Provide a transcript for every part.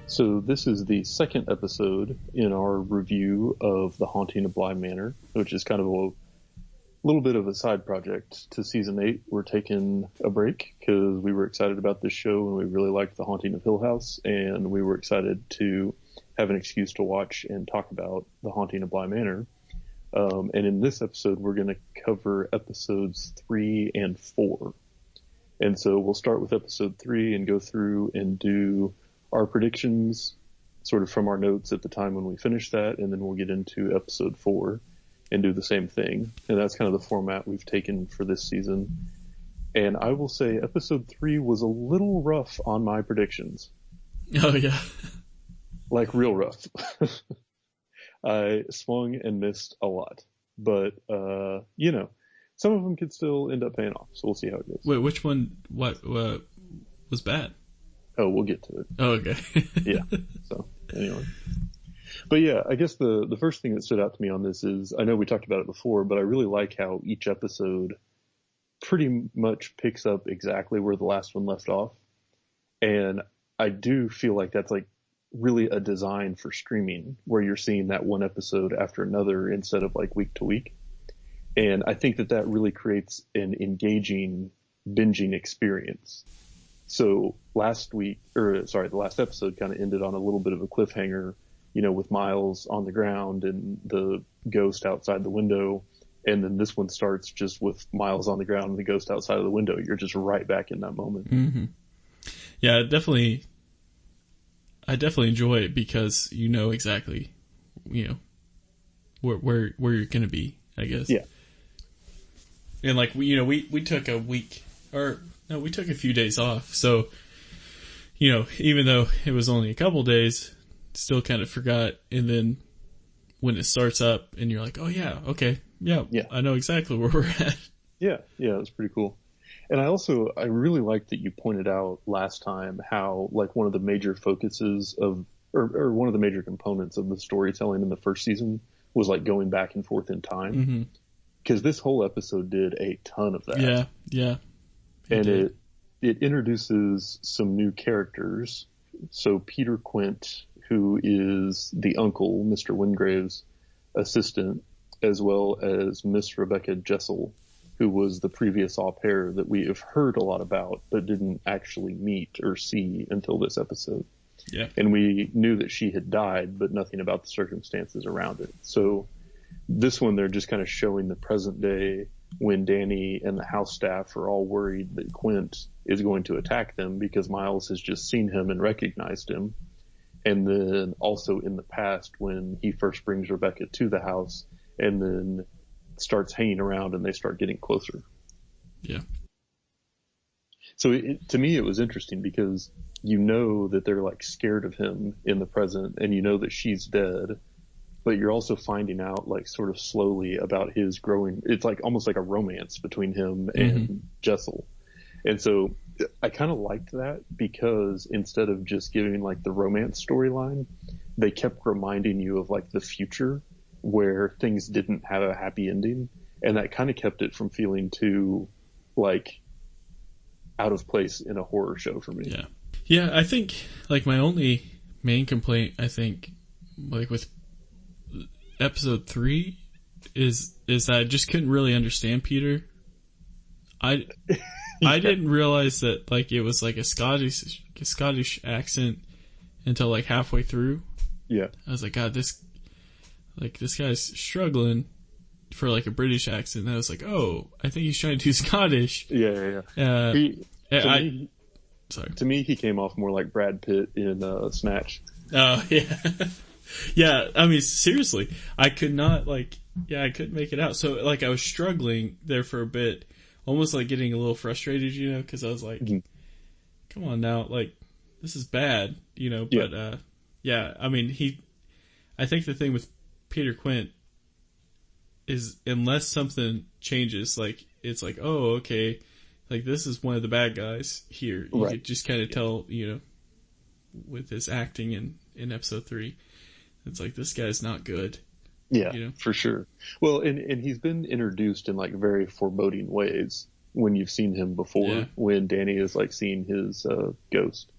So this is the second episode in our review of The Haunting of Bly Manor, which is kind of a little bit of a side project to season 8. We're taking a break because we were excited about this show and we really liked The Haunting of Hill House, and we were excited to have an excuse to watch and talk about The Haunting of Bly Manor. And in this episode, we're going to cover episodes 3 and 4. And so we'll start with episode 3 and go through and do our predictions sort of from our notes at the time when we finish that, and then we'll get into episode 4 and do the same thing. And that's kind of the format we've taken for this season. And I will say episode 3 was a little rough on my predictions. Oh, yeah. Like real rough. I swung and missed a lot. But, some of them could still end up paying off. So we'll see how it goes. Wait, which one, what was bad? Oh, we'll get to it. Oh, okay. Yeah. So, anyway. But yeah, I guess the first thing that stood out to me on this is, I know we talked about it before, but I really like how each episode pretty much picks up exactly where the last one left off. And I do feel like that's like really a design for streaming, where you're seeing that one episode after another instead of like week to week. And I think that really creates an engaging binging experience. So the last episode kind of ended on a little bit of a cliffhanger, with Miles on the ground and the ghost outside the window. And then this one starts just with Miles on the ground and the ghost outside of the window. You're just right back in that moment. Mm-hmm. Yeah, I definitely enjoy it because you know exactly, where you're going to be, I guess. Yeah. And like, we took a week, or no, we took a few days off. So, even though it was only a couple days, still kind of forgot. And then when it starts up and you're like, oh yeah, okay. Yeah. I know exactly where we're at. Yeah. Yeah. That's pretty cool. And I really liked that you pointed out last time how like one of the major focuses of, or one of the major components of the storytelling in the first season was like going back and forth in time. Mm-hmm. Because this whole episode did a ton of that. Yeah. And it introduces some new characters. So Peter Quint, who is the uncle, Mr. Wingrave's assistant, as well as Miss Rebecca Jessel, who was the previous au pair that we have heard a lot about, but didn't actually meet or see until this episode. Yeah. And we knew that she had died, but nothing about the circumstances around it. So this one, they're just kind of showing the present day when Danny and the house staff are all worried that Quint is going to attack them because Miles has just seen him and recognized him. And then also in the past when he first brings Rebecca to the house and then starts hanging around and they start getting closer. Yeah. So to me, it was interesting because that they're like scared of him in the present and that she's dead. But you're also finding out like sort of slowly about his growing. It's like almost like a romance between him and Jessel. And so I kind of liked that because instead of just giving like the romance storyline, they kept reminding you of like the future where things didn't have a happy ending. And that kind of kept it from feeling too like out of place in a horror show for me. Yeah. Yeah. I think like my only main complaint, I think like with episode 3 is that I just couldn't really understand Peter. I didn't realize that like it was like a Scottish accent until like halfway through. Yeah. I was like, God, this guy's struggling for like a British accent. And I was like, oh, I think he's trying to do Scottish. Yeah. To me, he came off more like Brad Pitt in Snatch. Oh, yeah. Yeah, I mean, seriously, I couldn't make it out. So, like, I was struggling there for a bit, almost like getting a little frustrated, because I was like, come on now, like, this is bad, but, I mean, I think the thing with Peter Quint is unless something changes, like, it's like, oh, okay, like, this is one of the bad guys here. You could just kind of tell, with his acting in episode 3. It's like, this guy's not good. Yeah, for sure. Well, and he's been introduced in like very foreboding ways when you've seen him before, when Danny is like seeing his ghost.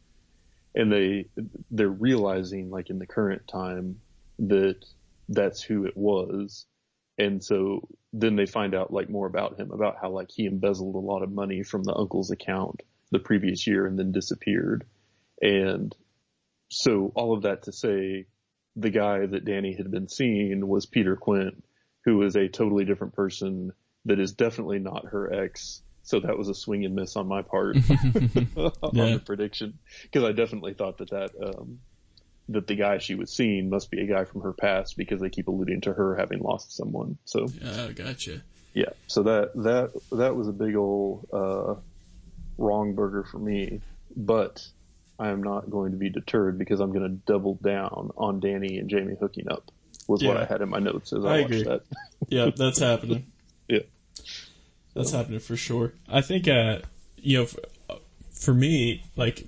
and they're realizing, like, in the current time that that's who it was. And so then they find out, like, more about him, about how, like, he embezzled a lot of money from the uncle's account the previous year and then disappeared. And so all of that to say, the guy that Danny had been seeing was Peter Quint, who is a totally different person that is definitely not her ex. So that was a swing and miss on my part on the prediction, because I definitely thought that the guy she was seeing must be a guy from her past, because they keep alluding to her having lost someone. So gotcha. Yeah, so that was a big old wrong burger for me, but I am not going to be deterred, because I'm going to double down on Danny and Jamie hooking up, was what I had in my notes as I watched agree. that. Yeah, that's happening. Yeah. That's happening for sure. I think, for me, like,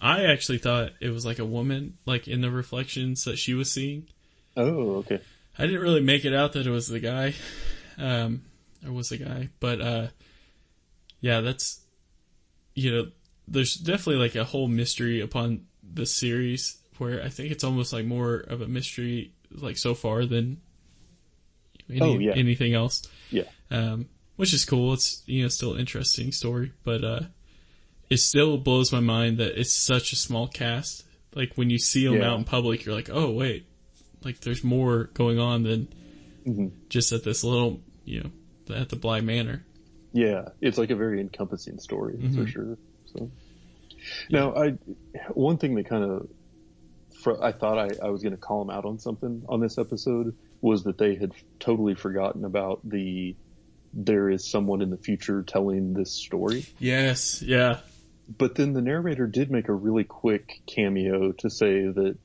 I actually thought it was like a woman, like, in the reflections that she was seeing. Oh, okay. I didn't really make it out that it was the guy, but, yeah, that's, there's definitely, like, a whole mystery upon the series, where I think it's almost like more of a mystery, like, so far than anything else. Yeah. Which is cool. It's, still an interesting story, but, it still blows my mind that it's such a small cast. Like, when you see them out in public, you're like, oh, wait, like, there's more going on than just at this little, at the Bly Manor. Yeah. It's like a very encompassing story, for sure. So, now, one thing that kind of, I thought I was going to call them out on something on this episode, was that they had totally forgotten about there is someone in the future telling this story. Yes, yeah. But then the narrator did make a really quick cameo to say that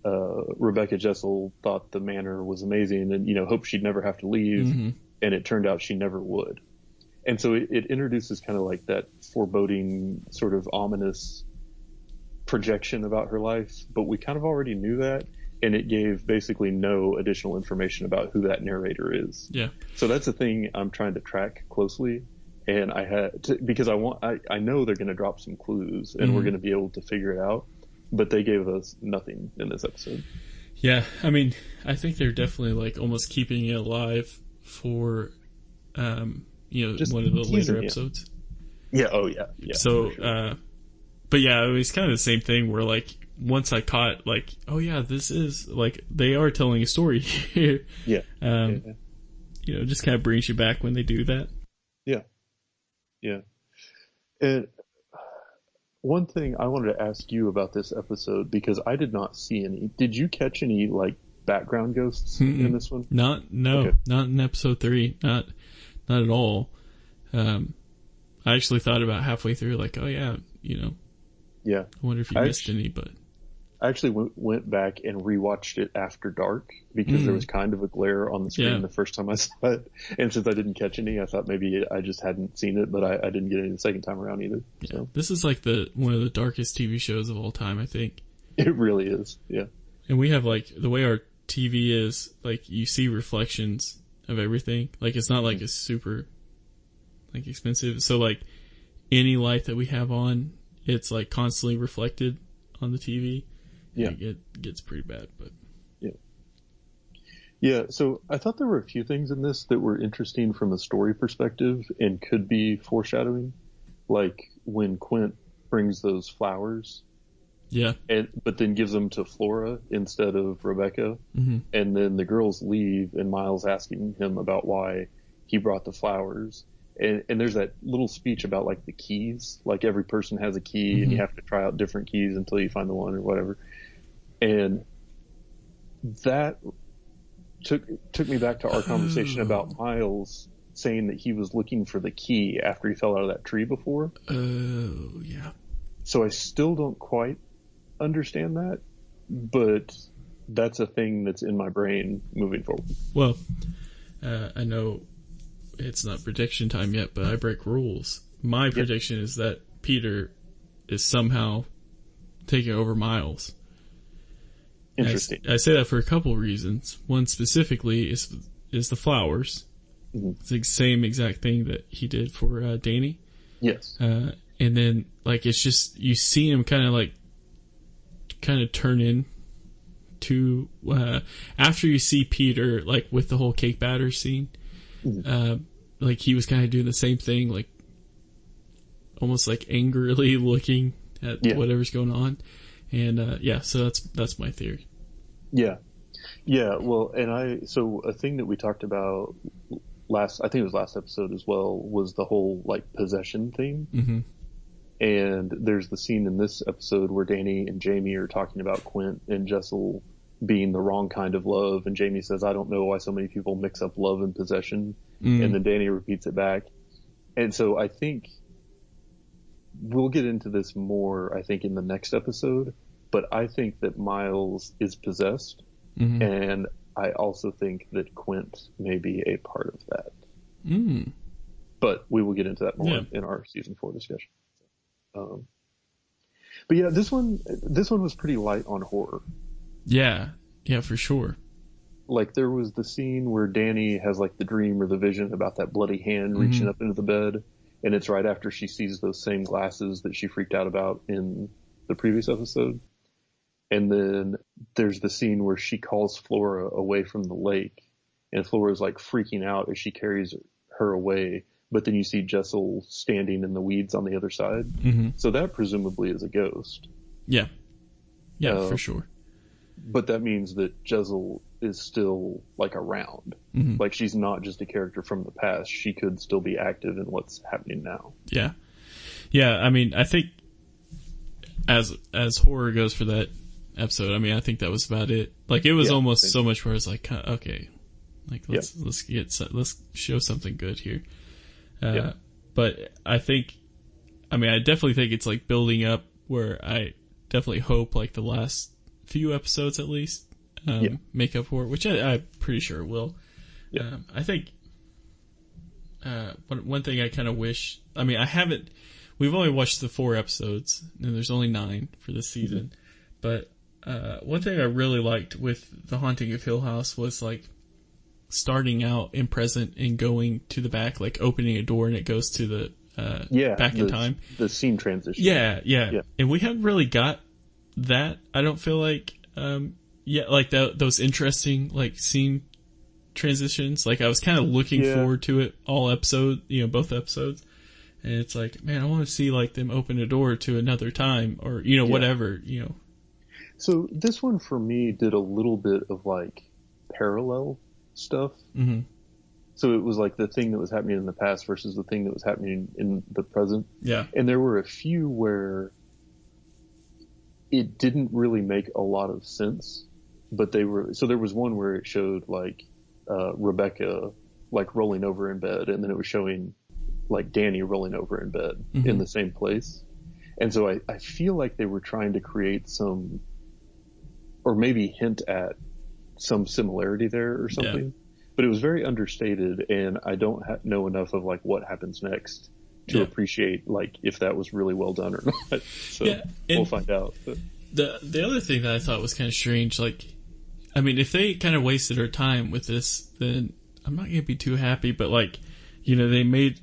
Rebecca Jessel thought the manor was amazing and, hoped she'd never have to leave. And it turned out she never would. And so it introduces kind of like that foreboding, sort of ominous projection about her life. But we kind of already knew that. And it gave basically no additional information about who that narrator is. Yeah. So that's a thing I'm trying to track closely. And I had to, because I know they're going to drop some clues and we're going to be able to figure it out, but they gave us nothing in this episode. Yeah. I mean, I think they're definitely, like, almost keeping it alive for, just one of the later episodes. Yeah. Oh yeah. So, sure. But yeah, it was kind of the same thing where, like, once I caught, like, oh yeah, this is, like, they are telling a story here. Yeah. Just kind of brings you back when they do that. Yeah. Yeah. And one thing I wanted to ask you about this episode, because I did not see any. Did you catch any, like, background ghosts in this one? Not in episode 3. Not at all. I actually thought about halfway through, like, oh yeah, Yeah. I wonder if you missed any, but I actually went back and rewatched it after dark, because there was kind of a glare on the screen the first time I saw it. And since I didn't catch any, I thought maybe I just hadn't seen it, but I didn't get any the second time around either. Yeah. So. This is like one of the darkest TV shows of all time, I think. It really is. Yeah. And we have, like, the way our TV is, like, you see reflections of everything. Like, it's not like it's super, like, expensive. So, like, any light that we have on, it's, like, constantly reflected on the TV. Yeah. It gets pretty bad, but. Yeah. Yeah, so I thought there were a few things in this that were interesting from a story perspective and could be foreshadowing. Like when Quint brings those flowers. Yeah. But then gives them to Flora instead of Rebecca. And then the girls leave and Miles asking him about why he brought the flowers. And there's that little speech about, like, the keys. Like, every person has a key and you have to try out different keys until you find the one or whatever. And that took me back to our conversation about Miles saying that he was looking for the key after he fell out of that tree before. Oh, yeah. So I still don't quite understand that, but that's a thing that's in my brain moving forward. Well, I know it's not prediction time yet, but I break rules. My prediction is that Peter is somehow taking over Miles. Interesting. I say that for a couple reasons. One specifically is the flowers. It's the same exact thing that he did for Danny. Yes. And then, like, it's just, you see him kind of, like, kind of turn in to after you see Peter, like with the whole cake batter scene, like he was kind of doing the same thing, like almost like angrily looking at whatever's going on, and so that's my theory. Well, so a thing that we talked about I think it was last episode as well, was the whole like possession thing. And there's the scene in this episode where Danny and Jamie are talking about Quint and Jessel being the wrong kind of love, and Jamie says, I don't know why so many people mix up love and possession. And then Danny repeats it back. And so I think we'll get into this more, I think, in the next episode, but I think that Miles is possessed, and I also think that Quint may be a part of that. But we will get into that more in our season 4 discussion. But yeah, this one was pretty light on horror. Yeah, for sure. Like there was the scene where Danny has like the dream or the vision about that bloody hand reaching up into the bed, and it's right after she sees those same glasses that she freaked out about in the previous episode. And then there's the scene where she calls Flora away from the lake, and Flora's like freaking out as she carries her away. But then you see Jessel standing in the weeds on the other side. So that presumably is a ghost. Yeah, for sure. But that means that Jessel is still like around. Like she's not just a character from the past. She could still be active in what's happening now. Yeah. I mean, I think as horror goes for that episode, I mean, I think that was about it. Like it was almost so much where it's like, okay, like let's show something good here. But I definitely think it's like building up, where I definitely hope like the last few episodes at least make up for it, which I'm pretty sure it will. I think one thing I kind of wish, we've only watched the 4 episodes and there's only 9 for this season, but one thing I really liked with The Haunting of Hill House was like starting out in present and going to the back, like opening a door and it goes to the back in time. The scene transition. Yeah. And we haven't really got that. I don't feel like like those interesting like scene transitions. Like I was kind of looking forward to it all episode, both episodes. And it's like, man, I want to see like them open a door to another time or whatever. So this one for me did a little bit of like parallel stuff. So it was like the thing that was happening in the past versus the thing that was happening in the present. And there were a few where it didn't really make a lot of sense, but there was one where it showed like Rebecca like rolling over in bed, and then it was showing like Danny rolling over in bed in the same place. And so I feel like they were trying to create some, or maybe hint at some similarity there or something, but it was very understated, and I don't know enough of like what happens next to appreciate like if that was really well done or not. So we'll find out. The other thing that I thought was kind of strange, like, I mean, if they kind of wasted our time with this, then I'm not gonna be too happy. But like, they made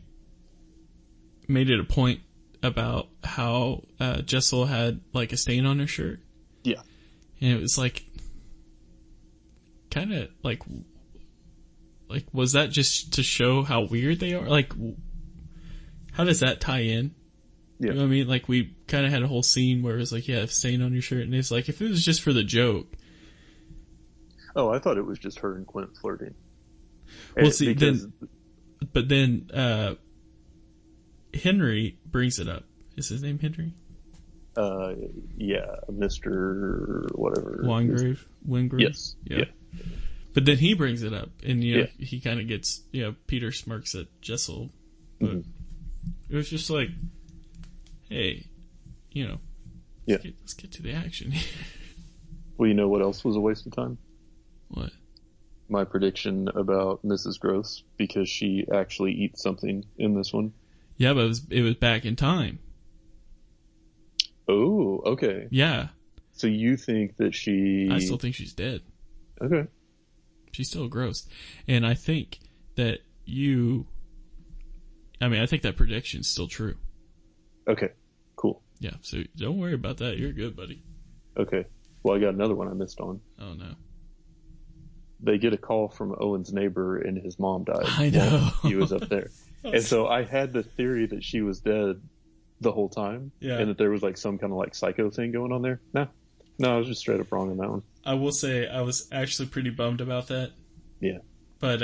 it a point about how Jessel had like a stain on her shirt. Yeah, and it was like, kind of like, was that just to show how weird they are? Like, how does that tie in? Yeah. You know what I mean? Like, we kind of had a whole scene where it was like, a stain on your shirt. And it's like, if it was just for the joke. Oh, I thought it was just her and Quint flirting. Well, see, then Henry brings it up. Is his name Henry? Yeah, Mr. whatever. Wingrave? Yes. Yeah. But then he brings it up, and he kind of gets, Peter smirks at Jessel, but it was just like, hey, let's get to the action. Well, you know what else was a waste of time? What? My prediction about Mrs. Gross, because she actually eats something in this one. Yeah, but it was back in time. Oh, okay. Yeah. So you think that I still think she's dead. Okay. She's still gross. And I think that I think that prediction's still true. Okay, cool. Yeah, so don't worry about that. You're good, buddy. Okay. Well, I got another one I missed on. Oh no. They get a call from Owen's neighbor and his mom died I know. while he was up there. And so I had the theory that she was dead the whole time. Yeah. And that there was like some kind of like psycho thing going on there. No, I was just straight up wrong on that one. I will say I was actually pretty bummed about that. Yeah. But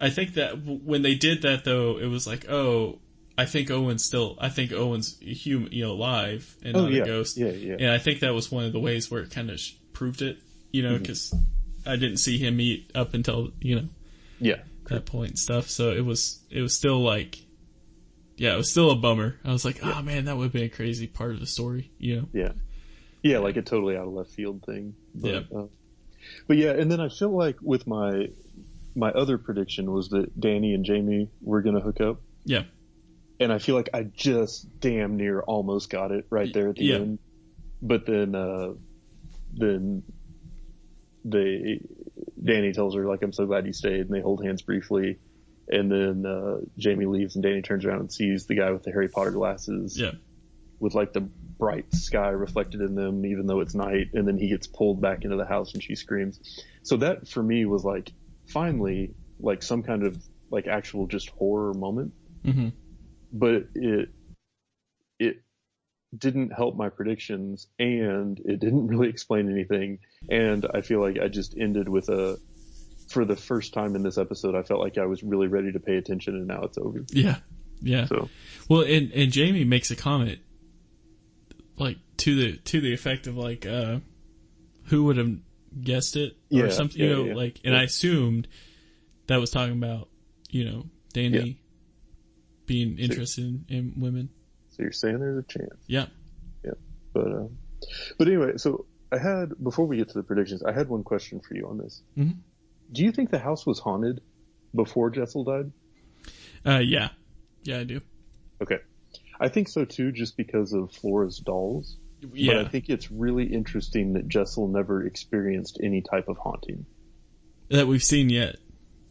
I think that when they did that, though, it was like, oh, I think Owen's human, alive and not a ghost. Yeah, yeah. And I think that was one of the ways where it kind of proved it, because I didn't see him eat up until, that point and stuff. So it was still like, it was still a bummer. I was like, oh man, that would have been a crazy part of the story, Yeah. Yeah, like a totally out of left field thing. But, but yeah, and then I feel like with my other prediction was that Danny and Jamie were going to hook up. Yeah. And I feel like I just damn near almost got it right there at the end. But then Danny tells her, like, I'm so glad you stayed, and they hold hands briefly. And then Jamie leaves and Danny turns around and sees the guy with the Harry Potter glasses. Yeah. With like the bright sky reflected in them, even though it's night. And then he gets pulled back into the house and she screams. So that for me was like, finally, like some kind of like actual just horror moment. Mm-hmm. But it didn't help my predictions and it didn't really explain anything. And I feel like I just ended with for the first time in this episode, I felt like I was really ready to pay attention and now it's over. Yeah. Yeah. So, well, and Jamie makes a comment like to the effect of like, who would have guessed it or something, like, and I assumed that was talking about, Danny being interested in women. So you're saying there's a chance. Yeah. Yeah. But anyway, so before we get to the predictions, I had one question for you on this. Mm-hmm. Do you think the house was haunted before Jessel died? Yeah. Yeah, I do. Okay. I think so too, just because of Flora's dolls. Yeah. But I think it's really interesting that Jessel never experienced any type of haunting that we've seen yet.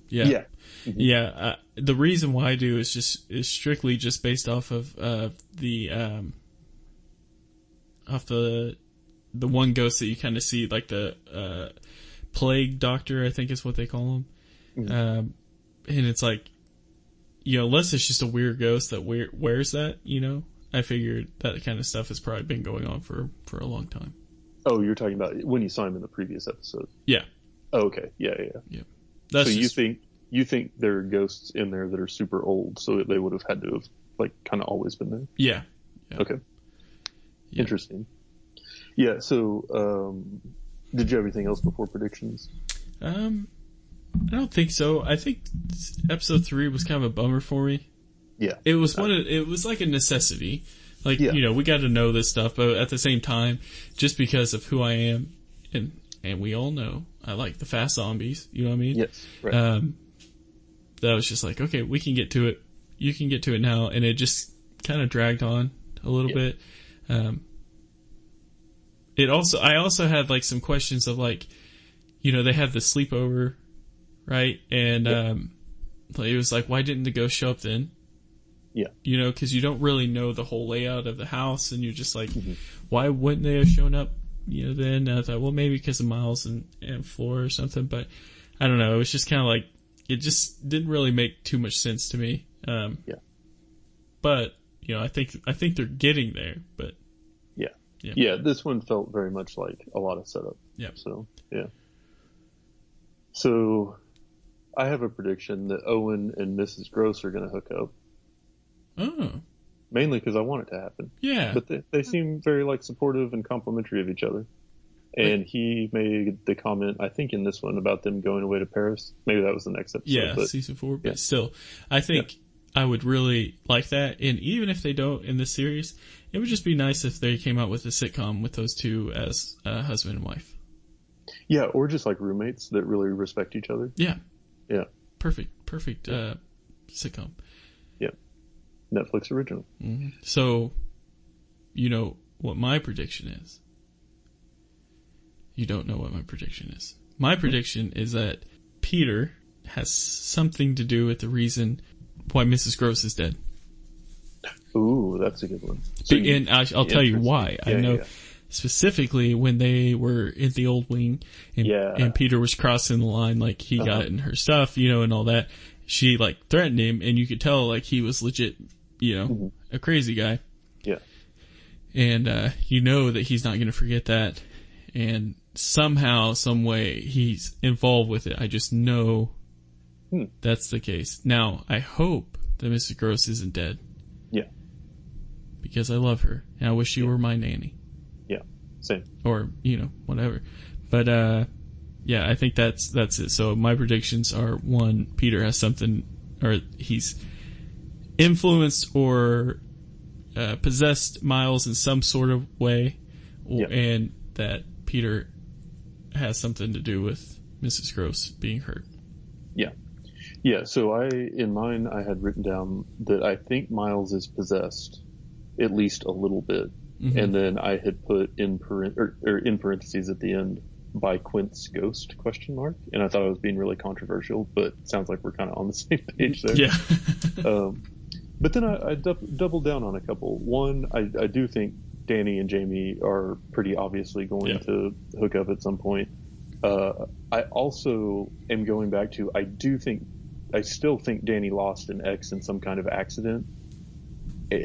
Yeah. Yeah. Mm-hmm. Yeah. The reason why I do is strictly just based off of the one ghost that you kind of see, like the plague doctor, I think is what they call him. Mm-hmm. And it's like, unless it's just a weird ghost that wears that, I figured that kind of stuff has probably been going on for a long time. Oh, you're talking about when you saw him in the previous episode? Yeah. Oh, okay. Yeah. That's so you think there are ghosts in there that are super old, so they would have had to have like kind of always been there? Yeah. Okay. Yeah. Interesting. Yeah. So, did you have anything else before predictions? I don't think so. I think episode 3 was kind of a bummer for me. Yeah. It was it was like a necessity. Like, we got to know this stuff, but at the same time, just because of who I am, and we all know, I like the fast zombies, you know what I mean? Yes. Right. That was just like, okay, we can get to it. You can get to it now. And it just kind of dragged on a little bit. I also had like some questions of like, they had the sleepover, right? And, it was like, why didn't the ghost show up then? Yeah. Because you don't really know the whole layout of the house, and you're just like, why wouldn't they have shown up, then? And I thought, well, maybe because of Miles and Flora or something, but I don't know. It was just kind of like, it just didn't really make too much sense to me. But, I think they're getting there, but. Yeah, this one felt very much like a lot of setup. Yeah. So, yeah. So, I have a prediction that Owen and Mrs. Gross are going to hook up. Oh. Mainly because I want it to happen. Yeah. But they seem very, like, supportive and complimentary of each other. And he made the comment, I think in this one, about them going away to Paris. Maybe that was the next episode. Yeah, season 4. But still, I think I would really like that. And even if they don't in this series, it would just be nice if they came out with a sitcom with those two as husband and wife. Yeah, or just like roommates that really respect each other. Yeah. Yeah. Perfect sitcom. Yeah. Netflix original. Mm-hmm. So, what my prediction is? You don't know what my prediction is. My prediction is that Peter has something to do with the reason why Mrs. Gross is dead. Ooh, that's a good one. And I'll tell you why. I know specifically when they were in the old wing and Peter was crossing the line, like he got in her stuff, you know, and all that. She like threatened him, and you could tell like he was legit, you know, a crazy guy. Yeah. And you know that he's not going to forget that. And somehow, some way, he's involved with it. I just know that's the case. Now, I hope that Mrs. Gross isn't dead. Yeah. Because I love her. And I wish she were my nanny. Yeah. Same. Or, you know, whatever. But, yeah, I think that's it. So my predictions are, 1, Peter has something, or he's influenced or possessed Miles in some sort of way, and that Peter has something to do with Mrs. Gross being hurt. Yeah. Yeah, so in mine, I had written down that I think Miles is possessed, at least a little bit. Mm-hmm. And then I had put in parentheses at the end, by Quint's ghost, ? And I thought I was being really controversial, but it sounds like we're kind of on the same page there. Yeah. But then I doubled down on a couple. One, I do think Danny and Jamie are pretty obviously going to hook up at some point. I also am going back to, I still think Danny lost an ex in some kind of accident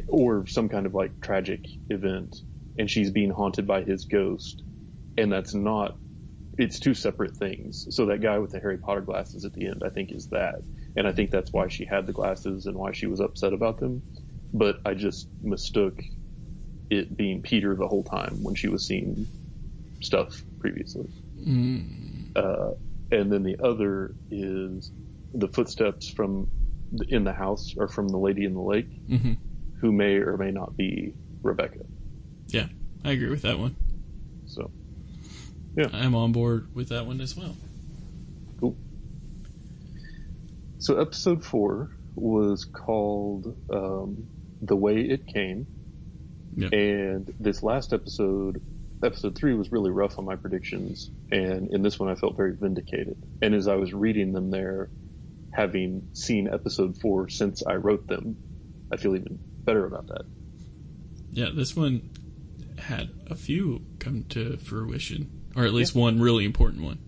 or some kind of like tragic event, and she's being haunted by his ghost. And it's two separate things. So that guy with the Harry Potter glasses at the end, I think, is that. And I think that's why she had the glasses and why she was upset about them. But I just mistook it being Peter the whole time when she was seeing stuff previously. And then the other is the footsteps in the house are from the lady in the lake, who may or may not be Rebecca. Yeah, I agree with that one. So, yeah. I'm on board with that one as well. Cool. So episode 4 was called The Way It Came. Yep. And this last episode 3, was really rough on my predictions. And in this one, I felt very vindicated. And as I was reading them there, having seen episode 4 since I wrote them, I feel even better about that. Yeah, this one had a few come to fruition, or at least one really important one.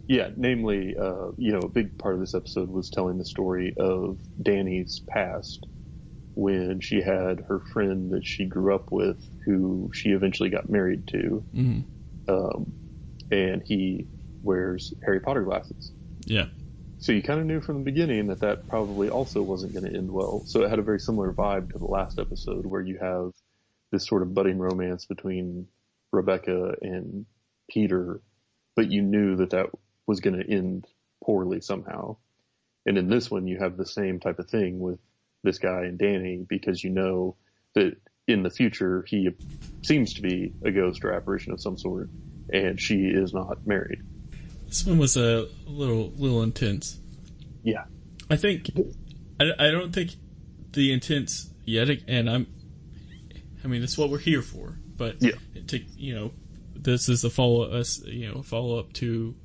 Yeah, namely, a big part of this episode was telling the story of Danny's past when she had her friend that she grew up with, who she eventually got married to, and he wears Harry Potter glasses. Yeah. So you kind of knew from the beginning that probably also wasn't going to end well. So it had a very similar vibe to the last episode, where you have this sort of budding romance between Rebecca and Peter, but you knew that was going to end poorly somehow. And in this one, you have the same type of thing with this guy and Danny, because you know that in the future he seems to be a ghost or apparition of some sort, and she is not married. This one was a little intense. Yeah. I don't think the intense yet, and I mean, it's what we're here for, but this is a follow up to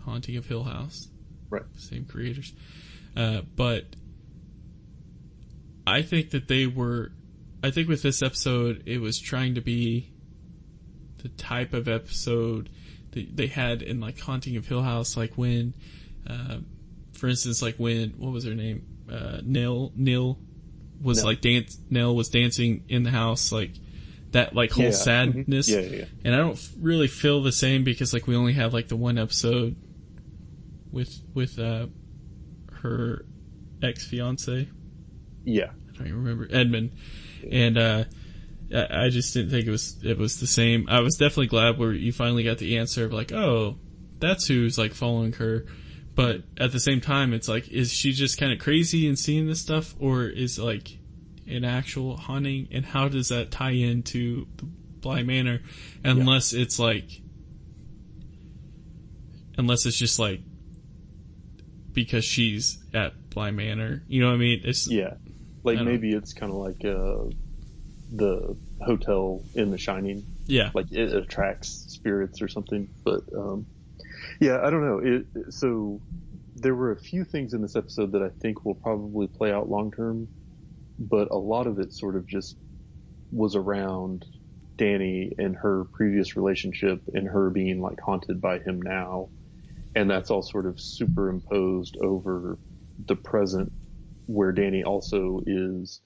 Haunting of Hill House. Right. Same creators. But I think that I think with this episode, it was trying to be the type of episode that they had in like Haunting of Hill House, like when, for instance, like when, what was her name? Nell was Nell was dancing in the house, like that, like whole sadness. Yeah. And I don't really feel the same, because like we only have like the one episode with her ex-fiance. Yeah. I don't even remember, Edmund. And I just didn't think it was the same. I was definitely glad where you finally got the answer of like, oh, that's who's like following her. But at the same time, it's like, is she just kind of crazy and seeing this stuff, or is like an actual haunting? And how does that tie into the Bly Manor? Unless it's just like because she's at Bly Manor, you know what I mean? Maybe it's kind of like the hotel in The Shining. Yeah, like it attracts spirits or something. But I don't know. So there were a few things in this episode that I think will probably play out long term, but a lot of it sort of just was around Danny and her previous relationship and her being like haunted by him now. And that's all sort of superimposed over the present, where Danny also is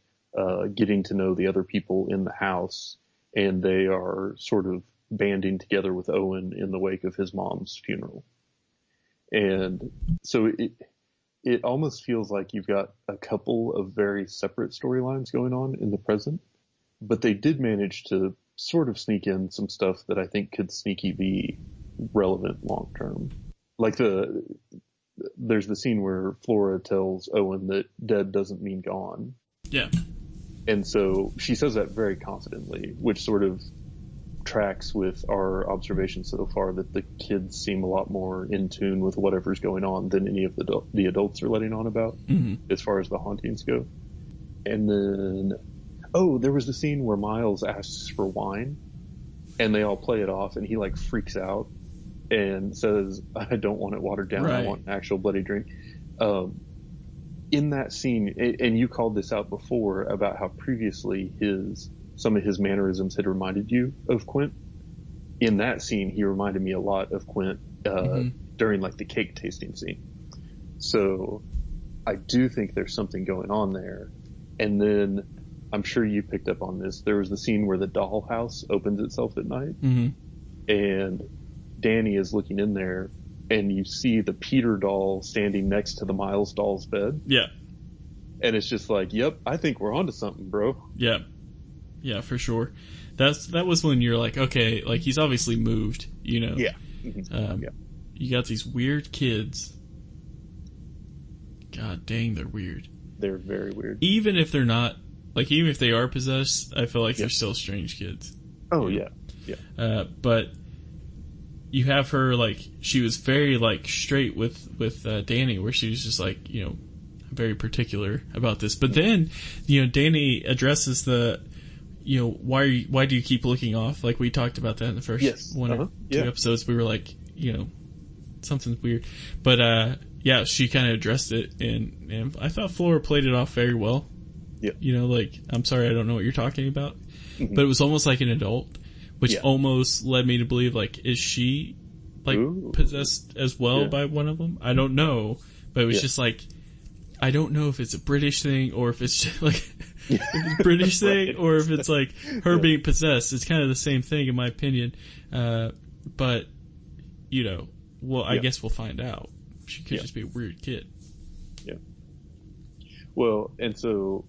getting to know the other people in the house, and they are sort of banding together with Owen in the wake of his mom's funeral. And so it almost feels like you've got a couple of very separate storylines going on in the present, but they did manage to sort of sneak in some stuff that I think could sneaky be relevant long term. Like there's the scene where Flora tells Owen that dead doesn't mean gone. Yeah. And so she says that very confidently, which sort of tracks with our observations so far that the kids seem a lot more in tune with whatever's going on than any of the adults are letting on about, as far as the hauntings go. And then, there was the scene where Miles asks for wine, and they all play it off, and he like freaks out and says, "I don't want it watered down. Right. I want an actual bloody drink." In that scene, and you called this out before about how previously some of his mannerisms had reminded you of Quint. In that scene, he reminded me a lot of Quint during like the cake tasting scene. So I do think there's something going on there. And then I'm sure you picked up on this. There was the scene where the dollhouse opens itself at night, and Danny is looking in there, and you see the Peter doll standing next to the Miles doll's bed. Yeah. And it's just like, yep, I think we're onto something, bro. Yeah. Yeah, for sure. That was when you're like, okay, like he's obviously moved, you know? Yeah. You got these weird kids. God dang, they're weird. They're very weird. Even if they're not, like, even if they are possessed, I feel like they're still strange kids. Oh, you know? Yeah. But you have her, like, she was very, like, straight with Danny, where she was just like, you know, very particular about this. But then, you know, Danny addresses you know, why do you keep looking off? Like we talked about that in the first one or two episodes. We were like, you know, something's weird. But yeah, she kind of addressed it, and I thought Flora played it off very well. Yeah. You know, like, I'm sorry, I don't know what you're talking about. But it was almost like an adult, which almost led me to believe, like, is she like possessed as well by one of them? I don't know, but it was just like, I don't know if it's a British thing or if it's just like if it's a British thing or if it's like her being possessed. It's kind of the same thing in my opinion. But you know, well, I guess we'll find out. She could just be a weird kid. Yeah. Well, and so,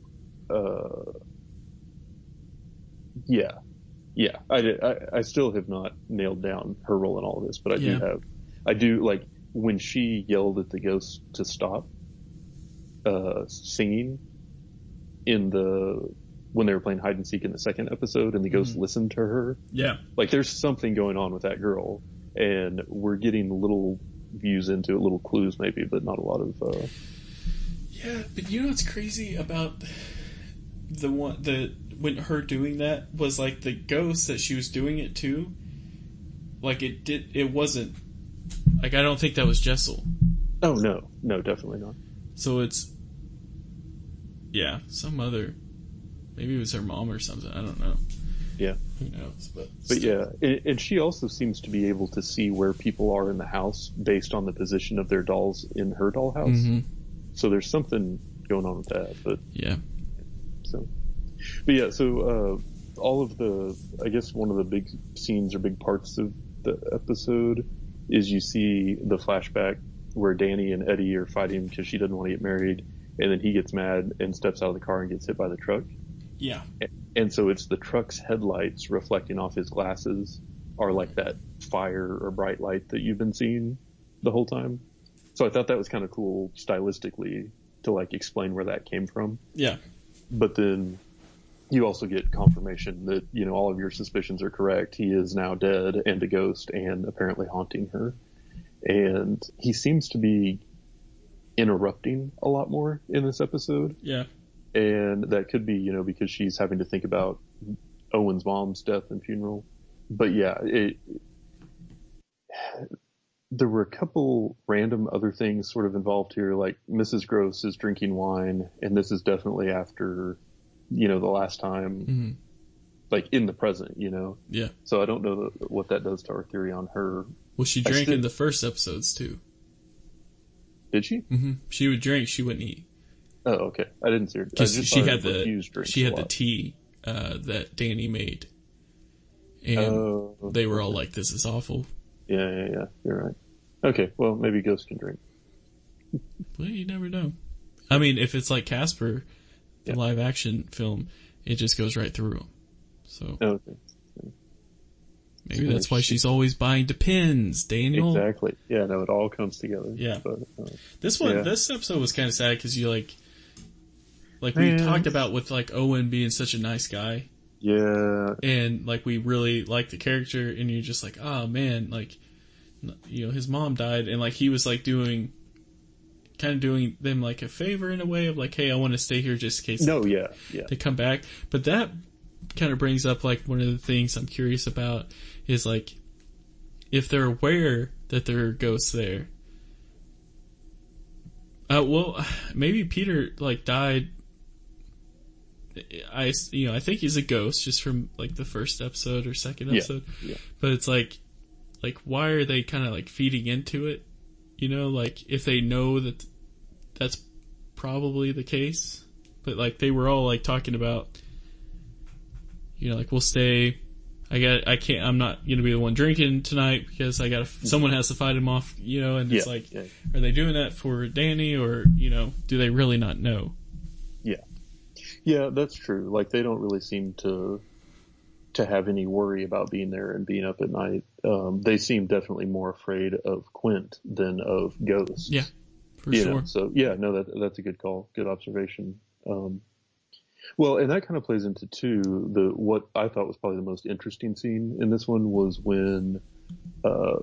I still have not nailed down her role in all of this, but I do like when she yelled at the ghost to stop singing when they were playing hide and seek in the second episode, and the ghost listened to her. Yeah. Like there's something going on with that girl, and we're getting little views into it, little clues maybe, but not a lot of Yeah, but you know what's crazy about when her doing that was like the ghost that she was doing it to, like it wasn't like, I don't think that was Jessel. Oh no, definitely not. So it's some other, maybe it was her mom or something, I don't know. Yeah. Who knows? But yeah, and she also seems to be able to see where people are in the house based on the position of their dolls in her dollhouse. So there's something going on with that. But so all of I guess one of the big scenes or big parts of the episode is you see the flashback where Danny and Eddie are fighting because she doesn't want to get married, and then he gets mad and steps out of the car and gets hit by the truck. Yeah. And so it's the truck's headlights reflecting off his glasses are like that fire or bright light that you've been seeing the whole time. So I thought that was kind of cool stylistically to like explain where that came from. Yeah. But then you also get confirmation that, you know, all of your suspicions are correct. He is now dead and a ghost and apparently haunting her. And he seems to be interrupting a lot more in this episode. Yeah. And that could be, you know, because she's having to think about Owen's mom's death and funeral. But yeah, there were a couple random other things sort of involved here, like Mrs. Gross is drinking wine, and this is definitely after, you know, the last time like in the present, you know. Yeah. So I don't know what that does to our theory on her. Well, she drank in the first episodes too. Did she? Mm-hmm. She would drink. She wouldn't eat. Oh, okay. I didn't see her. Because she had the tea that Danny made, and they were all like, "This is awful." Yeah. You're right. Okay, well, maybe ghosts can drink. Well, you never know. I mean, if it's like Casper, the live action film, it just goes right through them. So maybe that's why she's always buying Depends, Daniel. Exactly. Yeah, no, it all comes together. Yeah. But, this episode was kind of sad because you like we talked about with like Owen being such a nice guy. Yeah. And like we really like the character, and you're just like, oh man, like, you know, his mom died, and like he was like doing them like a favor in a way of like, hey, I want to stay here just in case they come back. But that kind of brings up like one of the things I'm curious about is like if they're aware that there are ghosts there. Well, maybe Peter like died. I think he's a ghost just from like the first episode or second episode. Yeah. But it's like why are they kind of like feeding into it? You know, like if they know that that's probably the case, but like they were all like talking about, you know, like we'll stay. I'm not going to be the one drinking tonight because someone has to fight him off, you know, and it's like, are they doing that for Danny or, you know, do they really not know? Yeah, that's true. Like they don't really seem to have any worry about being there and being up at night. They seem definitely more afraid of Quint than of ghosts. Yeah, for sure. So yeah, no, that's a good call. Good observation. Well, and that kind of plays into what I thought was probably the most interesting scene in this one was when, let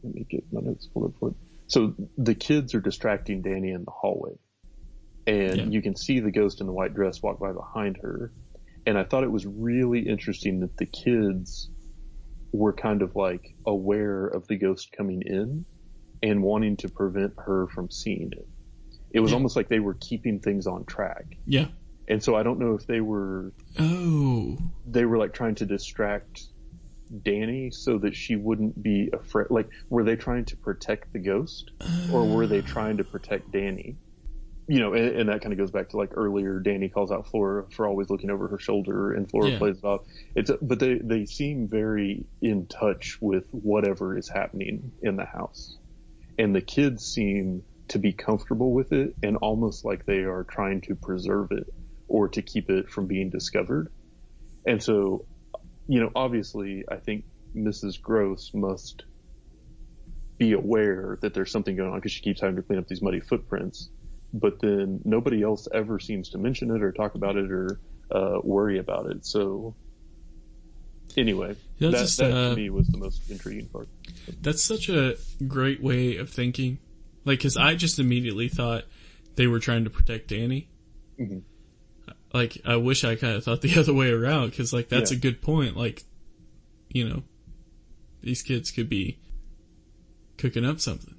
me get my notes pulled up for it. So the kids are distracting Danny in the hallway, and you can see the ghost in the white dress walk by behind her. And I thought it was really interesting that the kids were kind of like aware of the ghost coming in and wanting to prevent her from seeing it. It was almost like they were keeping things on track. Yeah. And so I don't know if they were like trying to distract Danny so that she wouldn't be afraid. Like, were they trying to protect the ghost or were they trying to protect Danny? You know, and that kind of goes back to like earlier, Danny calls out Flora for always looking over her shoulder and Flora plays it off. But they seem very in touch with whatever is happening in the house. And the kids seem to be comfortable with it and almost like they are trying to preserve it or to keep it from being discovered. And so, you know, obviously I think Mrs. Gross must be aware that there's something going on because she keeps having to clean up these muddy footprints. But then nobody else ever seems to mention it or talk about it or worry about it. So anyway, that to me was the most intriguing part. That's such a great way of thinking. Like, because I just immediately thought they were trying to protect Danny. Mm-hmm. Like, I wish I kind of thought the other way around because, like, that's a good point. Like, you know, these kids could be cooking up something.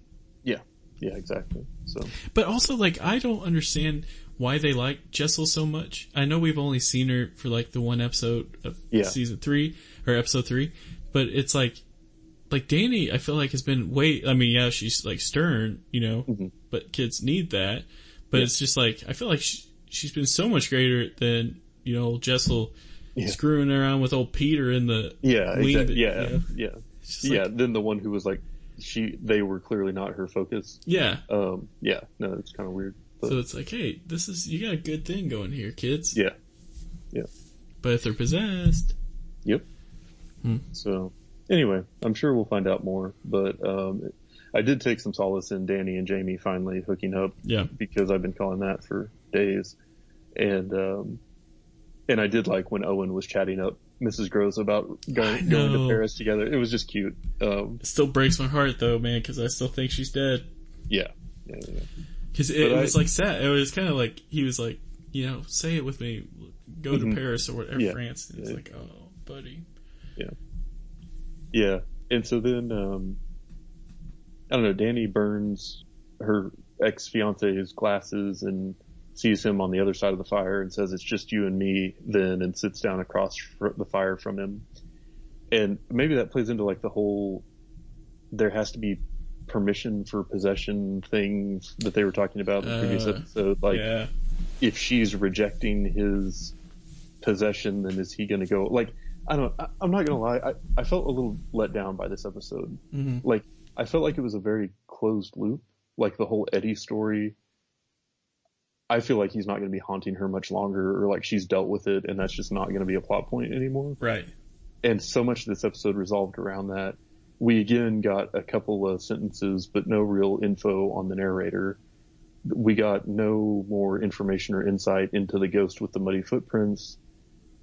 Yeah, exactly. So, but also, like, I don't understand why they like Jessel so much. I know we've only seen her for like the one episode of season 3 or episode 3, but it's like Danny, I feel like has been I mean, yeah, she's like stern, you know, but kids need that. But it's just like I feel like she's been so much greater than, you know, old Jessel screwing around with old Peter in the Then the one who was like. They were clearly not her focus. Yeah. No, it's kind of weird. But. So it's like, hey, you got a good thing going here, kids. Yeah. But if they're possessed. Yep. So, anyway, I'm sure we'll find out more, but, I did take some solace in Danny and Jamie finally hooking up. Yeah. Because I've been calling that for days. And I did like when Owen was chatting up Mrs. Gross about going to Paris together. It was just cute. It still breaks my heart though, man, because I still think she's dead. Yeah. Because it was like sad. It was kind of like he was like, you know, say it with me, go to Paris or whatever, France. And it's like, oh, buddy. Yeah. And so then, I don't know. Danny burns her ex-fiance's glasses and sees him on the other side of the fire and says, "It's just you and me," then, and sits down across the fire from him. And maybe that plays into like the whole, there has to be permission for possession things that they were talking about in the previous episode. Like, if she's rejecting his possession, then is he going to go? Like, I'm not going to lie. I felt a little let down by this episode. Mm-hmm. Like, I felt like it was a very closed loop. Like the whole Eddie story, I feel like he's not going to be haunting her much longer, or like she's dealt with it and that's just not going to be a plot point anymore. Right. And so much of this episode resolved around that. We again got a couple of sentences, but no real info on the narrator. We got no more information or insight into the ghost with the muddy footprints.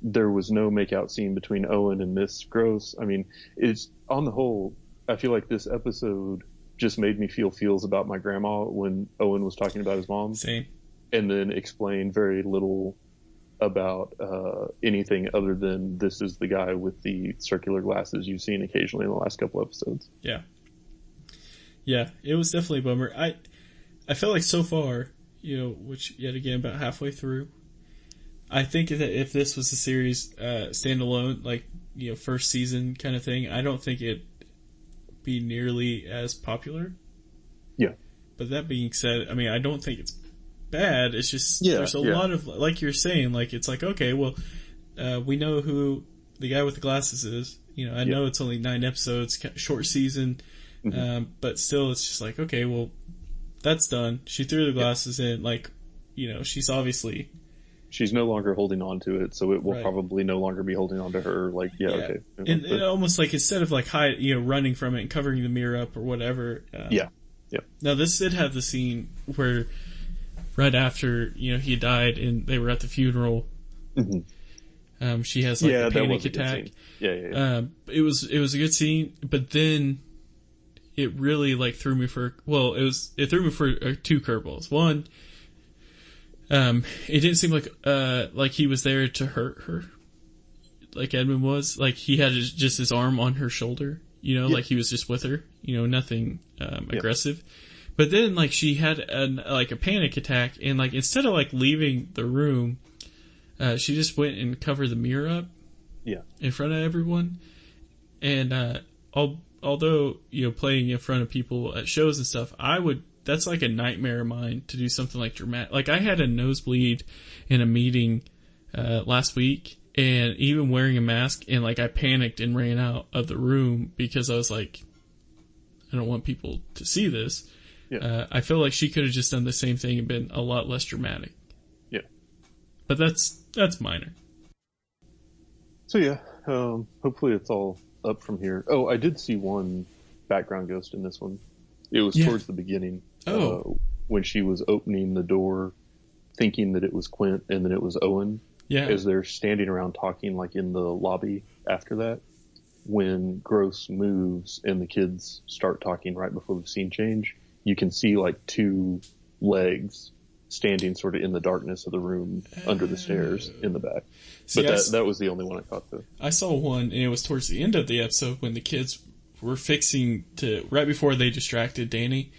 There was no makeout scene between Owen and Miss Gross. I mean, it's on the whole, I feel like this episode just made me feel feels about my grandma when Owen was talking about his mom. Same. And then explained very little about anything other than this is the guy with the circular glasses you've seen occasionally in the last couple episodes. Yeah. Yeah, it was definitely a bummer. I felt like so far, which yet again about halfway through, I think that if this was a series standalone, like, first season kind of thing, I don't think it'd be nearly as popular. Yeah. But that being said, I mean, I don't think it's bad. It's just there's a lot of, like you're saying, like it's like, okay, well, we know who the guy with the glasses is. I know it's only 9 episodes, short season, but still, it's just like, okay, well, that's done. She threw the glasses in, like, she's no longer holding on to it, so it will probably no longer be holding on to her. Like, okay. And almost like instead of like running from it and covering the mirror up or whatever. Now this did have the scene where right after he died and they were at the funeral, she has like a panic attack. It was a good scene, but then it really like threw me for 2 curveballs. One, it didn't seem like he was there to hurt her, like Edmund was. Like he had just his arm on her shoulder, like he was just with her, nothing aggressive. But then like she had a panic attack, and like instead of like leaving the room, she just went and covered the mirror up, in front of everyone. And although playing in front of people at shows and stuff, that's like a nightmare of mine to do something like dramatic. Like I had a nosebleed in a meeting last week, and even wearing a mask, and like I panicked and ran out of the room because I was like, I don't want people to see this. I feel like she could have just done the same thing and been a lot less dramatic. Yeah. But that's minor. So hopefully it's all up from here. Oh, I did see one background ghost in this one. It was towards the beginning. When she was opening the door, thinking that it was Quint and then it was Owen. Yeah. As they're standing around talking, like in the lobby after that. When Gross moves and the kids start talking right before the scene change, you can see like 2 legs standing sort of in the darkness of the room under the stairs in the back. But that was the only one I caught though. I saw one, and it was towards the end of the episode when the kids were fixing to, right before they distracted Danny.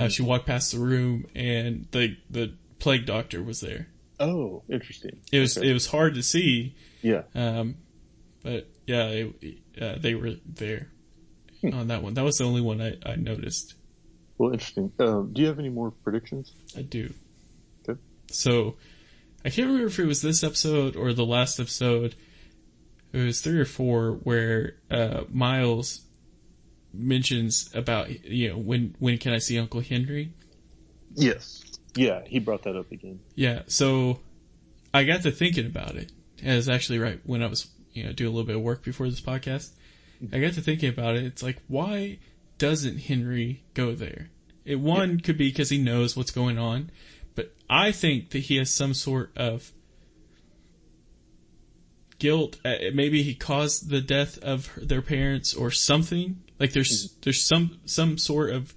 She walked past the room, and the plague doctor was there. Oh, interesting. It was hard to see. Yeah. But yeah, they were there on that one. That was the only one I noticed. Well, interesting. Do you have any more predictions? I do. Okay. So, I can't remember if it was this episode or the last episode. It was 3 or 4 where Miles mentions about, when can I see Uncle Henry? Yes. Yeah, he brought that up again. Yeah, so I got to thinking about it. And it's actually right when I was, doing a little bit of work before this podcast. I got to thinking about it. It's like, why doesn't Henry go there? One could be because he knows what's going on, but I think that he has some sort of guilt. Maybe he caused the death of their parents or something. Like there's some sort of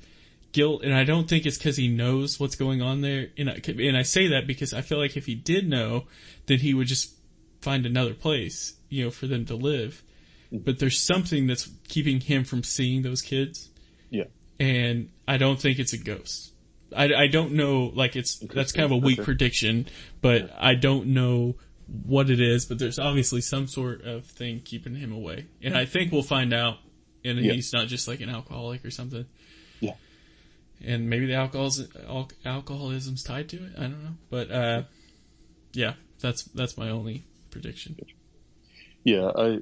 guilt, and I don't think it's because he knows what's going on there. And I say that because I feel like if he did know, then he would just find another place, for them to live. But there's something that's keeping him from seeing those kids. Yeah. And I don't think it's a ghost. I don't know, like that's kind of a weak prediction, but I don't know what it is, but there's obviously some sort of thing keeping him away. And I think we'll find out, and he's not just like an alcoholic or something. Yeah. And maybe the alcoholism's tied to it. I don't know. But, yeah, that's my only prediction. Yeah, I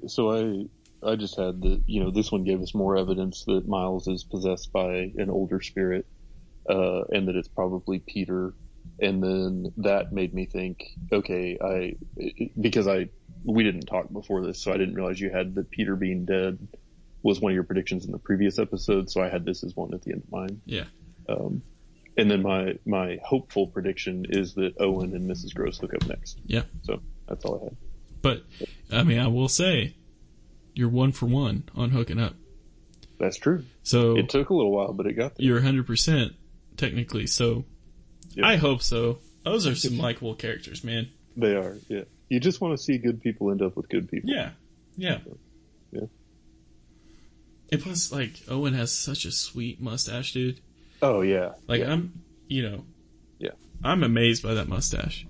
just had that, this one gave us more evidence that Miles is possessed by an older spirit, and that it's probably Peter. And then that made me think, okay, because we didn't talk before this, so I didn't realize you had that Peter being dead was one of your predictions in the previous episode, so I had this as one at the end of mine. Yeah. And then my hopeful prediction is that Owen and Mrs. Gross hook up next. Yeah. So that's all I had. But, I mean, I will say, you're 1 for 1 on hooking up. That's true. So it took a little while, but it got there. You're 100% technically, so yep. I hope so. Those are some likable characters, man. They are, yeah. You just want to see good people end up with good people. Yeah. Yeah. So, yeah. And plus, like, Owen has such a sweet mustache, dude. Oh, yeah. Like, yeah. I'm amazed by that mustache.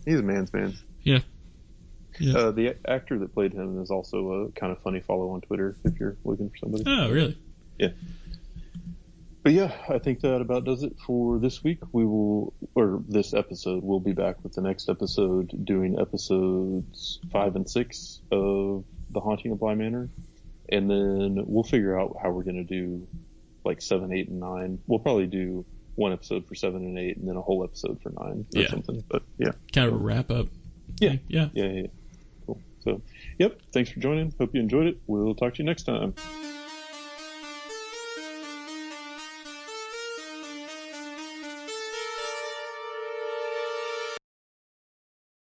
He's a man's man. Yeah. Yeah. The actor that played him is also a kind of funny follow on Twitter if you're looking for somebody. Oh, really? Yeah. But yeah, I think that about does it for this week. This episode, we'll be back with the next episode doing episodes 5 and 6 of The Haunting of Bly Manor. And then we'll figure out how we're going to do like 7, 8, and 9. We'll probably do one episode for 7 and 8 and then a whole episode for 9 or something. But yeah. Kind of a wrap up. Yeah. Yeah. Cool. So, yep. Thanks for joining. Hope you enjoyed it. We'll talk to you next time.